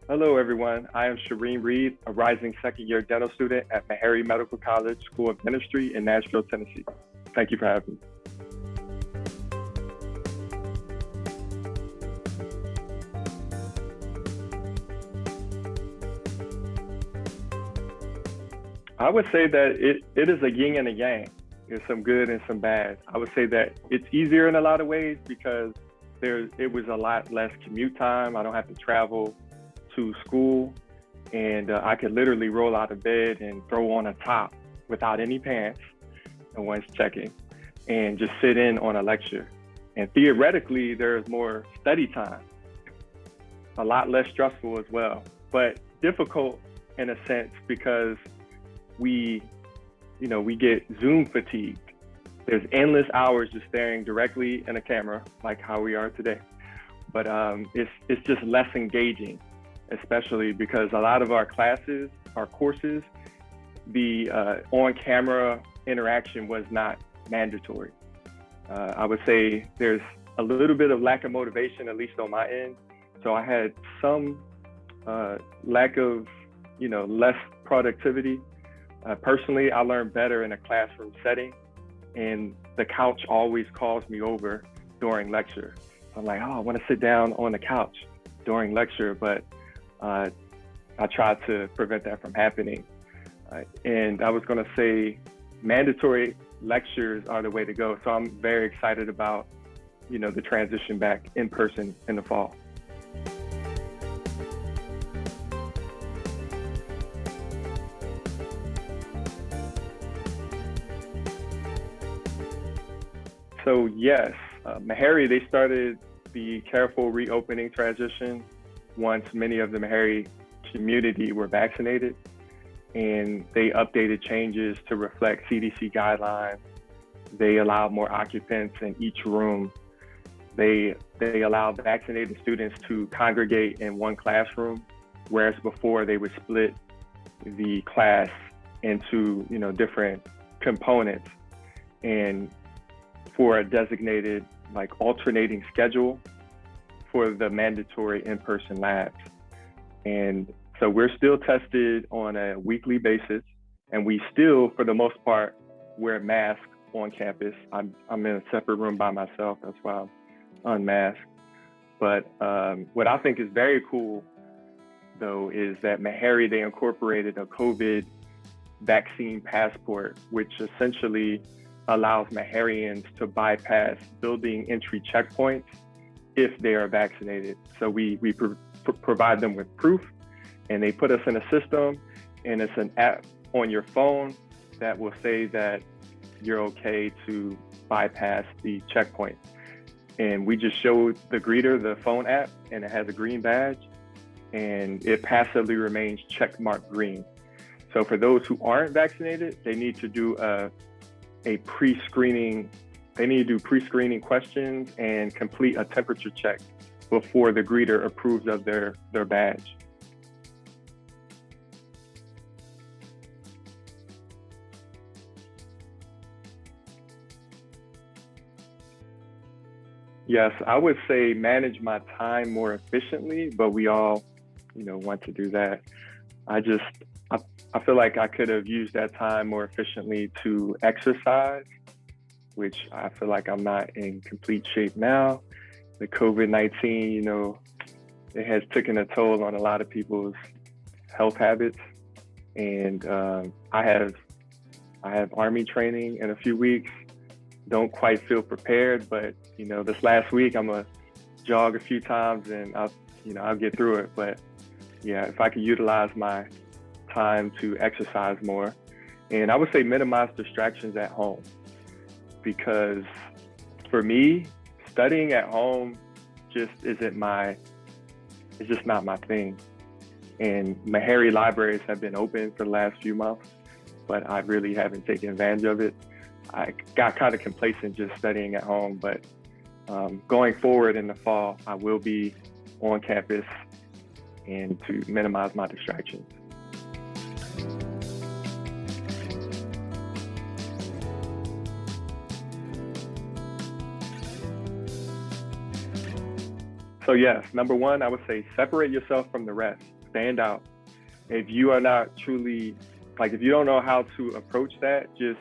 Hello, everyone. I am Sheream Reed, a rising second-year dental student at Meharry Medical College School of Dentistry in Nashville, Tennessee. Thank you for having me. I would say that it is a yin and a yang. There's some good and some bad. I would say that it's easier in a lot of ways because it was a lot less commute time. I don't have to travel to school, and I could literally roll out of bed and throw on a top without any pants, no one's checking, and just sit in on a lecture. And theoretically, there's more study time, a lot less stressful as well, but difficult in a sense because we, we get Zoom fatigued. There's endless hours just staring directly in a camera, like how we are today. But it's just less engaging, especially because a lot of our classes, our courses, the on-camera interaction was not mandatory. I would say there's a little bit of lack of motivation, at least on my end. So I had some lack of, less productivity. Personally, I learned better in a classroom setting, and the couch always calls me over during lecture. I'm like, oh, I want to sit down on the couch during lecture, but I try to prevent that from happening. And I was going to say mandatory lectures are the way to go. So I'm very excited about, the transition back in person in the fall. So yes, Meharry, they started the careful reopening transition once many of the Meharry community were vaccinated, and they updated changes to reflect CDC guidelines. They allowed more occupants in each room. They allowed vaccinated students to congregate in one classroom, whereas before they would split the class into different components, and for a designated alternating schedule for the mandatory in-person labs. And so we're still tested on a weekly basis, and we still, for the most part, wear masks on campus. I'm in a separate room by myself, that's why I'm unmasked. But what I think is very cool, though, is that Meharry, they incorporated a COVID vaccine passport, which essentially allows Meharrians to bypass building entry checkpoints if they are vaccinated. So we provide them with proof, and they put us in a system, and it's an app on your phone that will say that you're okay to bypass the checkpoint. And we just showed the greeter the phone app, and it has a green badge, and it passively remains checkmark green. So for those who aren't vaccinated, they need to do pre-screening questions and complete a temperature check before the greeter approves of their badge. Yes, I would say manage my time more efficiently, but we all, want to do that. I feel like I could have used that time more efficiently to exercise, which I feel like I'm not in complete shape now. The COVID-19, it has taken a toll on a lot of people's health habits. And I have Army training in a few weeks. Don't quite feel prepared, but this last week I'm gonna jog a few times and I'll get through it. But yeah, if I could utilize my time to exercise more, and I would say minimize distractions at home, because for me, studying at home just isn't it's just not my thing. And Meharry libraries have been open for the last few months, but I really haven't taken advantage of it. I got kind of complacent just studying at home, but going forward in the fall, I will be on campus and to minimize my distractions. So yes, number one, I would say separate yourself from the rest. stand out. If you are not truly, like, if you don't know how to approach that, just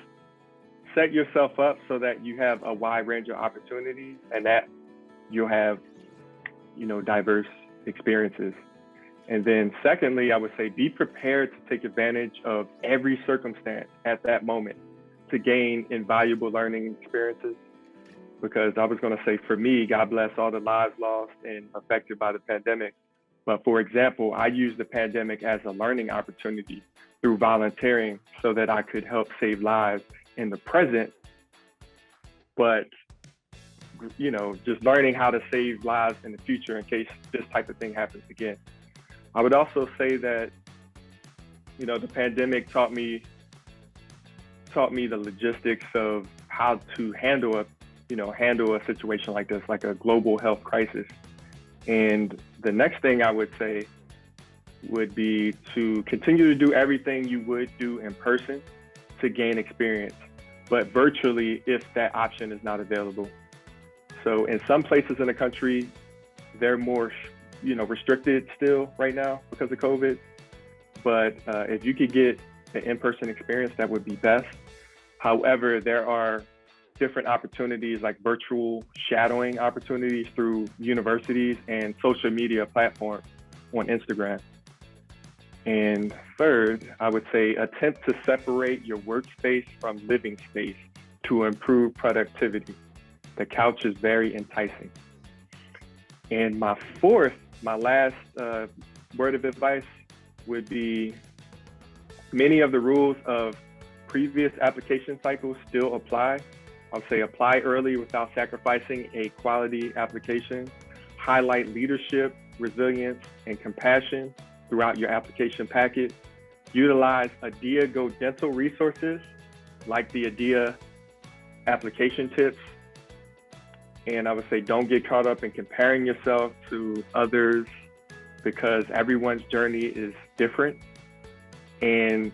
set yourself up so that you have a wide range of opportunities and that you'll have, diverse experiences. And then secondly, I would say be prepared to take advantage of every circumstance at that moment to gain invaluable learning experiences. Because I was going to say, for me, God bless all the lives lost and affected by the pandemic. But for example, I used the pandemic as a learning opportunity through volunteering so that I could help save lives in the present, but just learning how to save lives in the future in case this type of thing happens again. I would also say that, the pandemic taught me the logistics of how to handle a situation like this, like a global health crisis. And the next thing I would say would be to continue to do everything you would do in person to gain experience, but virtually if that option is not available. So in some places in the country, they're more, restricted still right now because of COVID. But if you could get an in-person experience, that would be best. However, there are different opportunities like virtual shadowing opportunities through universities and social media platforms on Instagram. And third, I would say attempt to separate your workspace from living space to improve productivity. The couch is very enticing. And my last word of advice would be many of the rules of previous application cycles still apply. I'll say apply early without sacrificing a quality application. Highlight leadership, resilience, and compassion throughout your application packet. Utilize ADEA GoDental resources like the ADEA application tips. And I would say don't get caught up in comparing yourself to others because everyone's journey is different. And,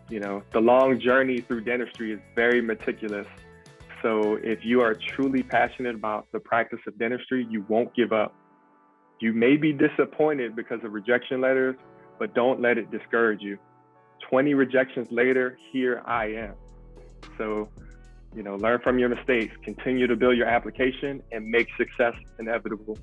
the long journey through dentistry is very meticulous. So if you are truly passionate about the practice of dentistry, you won't give up. You may be disappointed because of rejection letters, but don't let it discourage you. 20 rejections later, here I am. So, learn from your mistakes, continue to build your application, and make success inevitable.